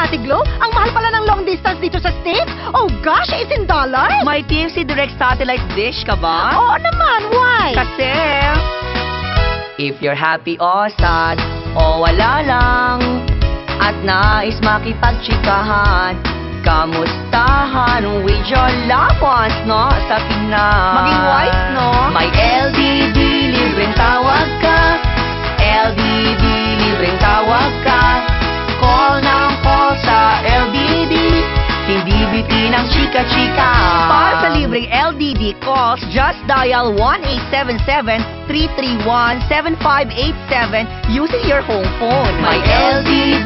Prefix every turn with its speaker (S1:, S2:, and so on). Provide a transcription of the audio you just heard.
S1: Ate Glo, ang mahal pala ng long distance dito sa States. Oh gosh, it's in dollars.
S2: May TFC Direct Satellite Dish ka ba?
S1: Oo naman, why?
S2: Kasi, if you're happy o sad, o wala lang, at nais makipagtsikahan, kamustahan with your loved ones, no? Sa Pinas.
S1: Maging wise, no?
S2: May LDD, libreng tawag ka. LDD, libreng tawag ka. Call ng call sa LDD, hindi bitin ang chika-chika.
S1: Para sa libreng LDD calls, just dial 1-877-331-7587 using your home phone.
S2: May LDD,